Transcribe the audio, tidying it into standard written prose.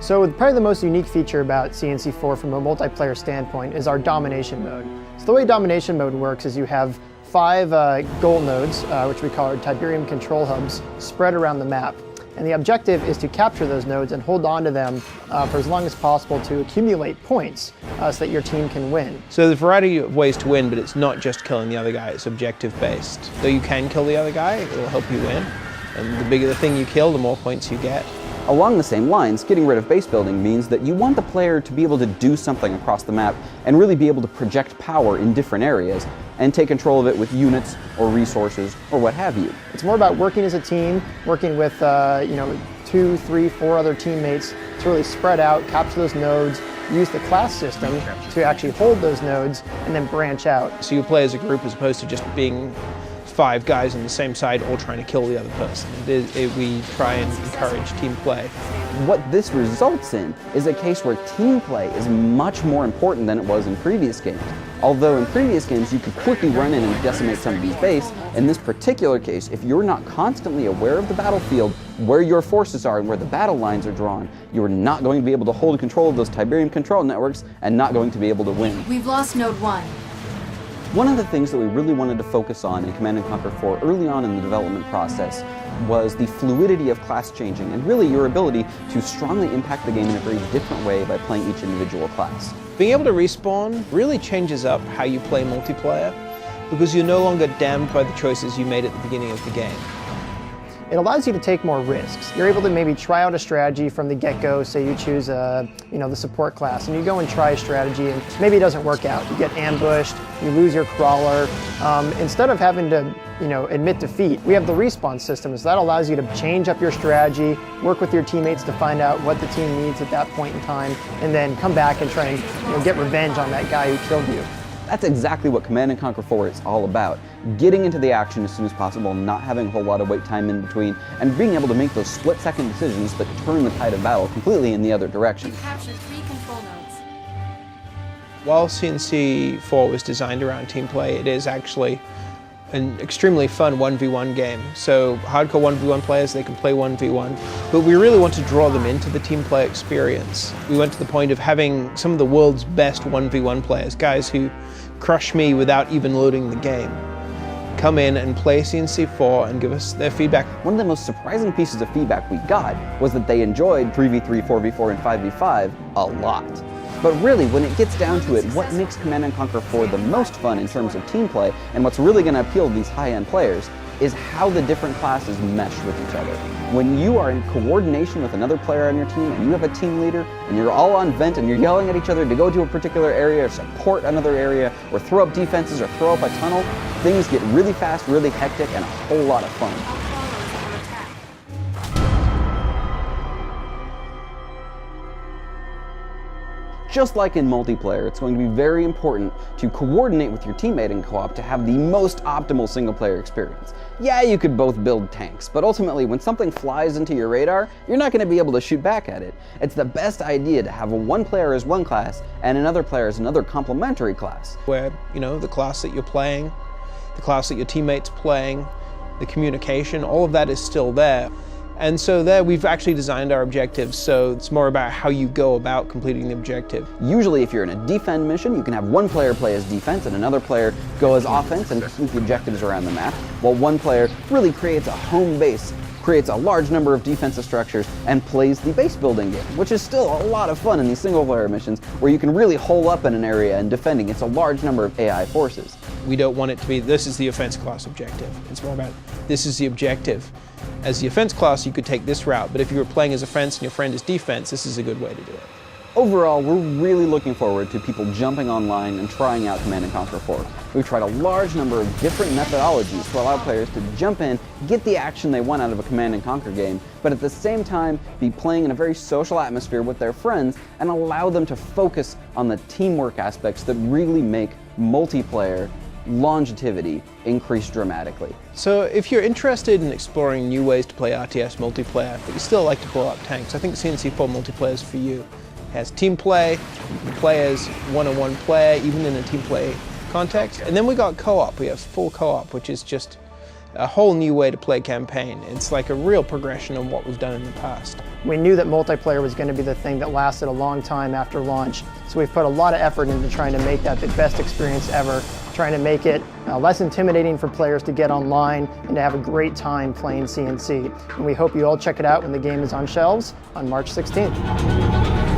So probably the most unique feature about CNC4 from a multiplayer standpoint is our domination mode. So the way domination mode works is you have 5 goal nodes, which we call our Tiberium control hubs, spread around the map. And the objective is to capture those nodes and hold on to them for as long as possible to accumulate points so that your team can win. So there's a variety of ways to win, but it's not just killing the other guy, it's objective based. Though you can kill the other guy, it will help you win. And the bigger the thing you kill, the more points you get. Along the same lines, getting rid of base building means that you want the player to be able to do something across the map and really be able to project power in different areas and take control of it with units or resources or what have you. It's more about working as a team, working with 2, 3, 4 other teammates to really spread out, capture those nodes, use the class system to actually hold those nodes and then branch out. So you play as a group as opposed to just being 5 guys on the same side all trying to kill the other person. We try and encourage team play. What this results in is a case where team play is much more important than it was in previous games. Although in previous games you could quickly run in and decimate somebody's base, in this particular case, if you're not constantly aware of the battlefield, where your forces are and where the battle lines are drawn, you're not going to be able to hold control of those Tiberium control networks and not going to be able to win. We've lost Node 1. One of the things that we really wanted to focus on in Command & Conquer 4 early on in the development process was the fluidity of class changing and really your ability to strongly impact the game in a very different way by playing each individual class. Being able to respawn really changes up how you play multiplayer because you're no longer damned by the choices you made at the beginning of the game. It allows you to take more risks. You're able to maybe try out a strategy from the get-go. Say you choose the support class, and you go and try a strategy, and maybe it doesn't work out. You get ambushed, you lose your crawler. Instead of having to admit defeat, we have the respawn system, so that allows you to change up your strategy, work with your teammates to find out what the team needs at that point in time, and then come back and try and get revenge on that guy who killed you. That's exactly what Command & Conquer 4 is all about. Getting into the action as soon as possible, not having a whole lot of wait time in between, and being able to make those split-second decisions that turn the tide of battle completely in the other direction. Capture 3 control nodes. While CNC4 was designed around team play, it is actually an extremely fun 1v1 game. So hardcore 1v1 players, they can play 1v1, but we really want to draw them into the team play experience. We went to the point of having some of the world's best 1v1 players, guys who crush me without even loading the game, come in and play CNC4 and give us their feedback. One of the most surprising pieces of feedback we got was that they enjoyed 3v3, 4v4, and 5v5 a lot. But really, when it gets down to it, what makes Command & Conquer 4 the most fun in terms of team play, and what's really going to appeal to these high-end players, is how the different classes mesh with each other. When you are in coordination with another player on your team, and you have a team leader, and you're all on vent, and you're yelling at each other to go to a particular area, or support another area, or throw up defenses, or throw up a tunnel, things get really fast, really hectic, and a whole lot of fun. Just like in multiplayer, it's going to be very important to coordinate with your teammate in co-op to have the most optimal single-player experience. Yeah, you could both build tanks, but ultimately when something flies into your radar, you're not going to be able to shoot back at it. It's the best idea to have one player as one class and another player as another complementary class. Where, the class that you're playing, the class that your teammate's playing, the communication, all of that is still there. And so there we've actually designed our objectives, so it's more about how you go about completing the objective. Usually if you're in a defend mission, you can have one player play as defense and another player go as offense and keep the objectives around the map, while one player really creates a home base, creates a large number of defensive structures, and plays the base building game, which is still a lot of fun in these single player missions where you can really hole up in an area and defend against a large number of AI forces. We don't want it to be, this is the offense class objective. It's more about, this is the objective. As the offense class, you could take this route, but if you were playing as offense and your friend is defense, this is a good way to do it. Overall, we're really looking forward to people jumping online and trying out Command & Conquer 4. We've tried a large number of different methodologies to allow players to jump in, get the action they want out of a Command & Conquer game, but at the same time be playing in a very social atmosphere with their friends and allow them to focus on the teamwork aspects that really make multiplayer longevity increase dramatically. So if you're interested in exploring new ways to play RTS multiplayer, but you still like to blow up tanks, I think CNC4 multiplayer is for you. It has team play, you can play as one-on-one player, even in a team play context. And then we got co-op, we have full co-op, which is just a whole new way to play campaign. It's like a real progression of what we've done in the past. We knew that multiplayer was going to be the thing that lasted a long time after launch, so we've put a lot of effort into trying to make that the best experience ever, trying to make it less intimidating for players to get online and to have a great time playing CNC. And we hope you all check it out when the game is on shelves on March 16th.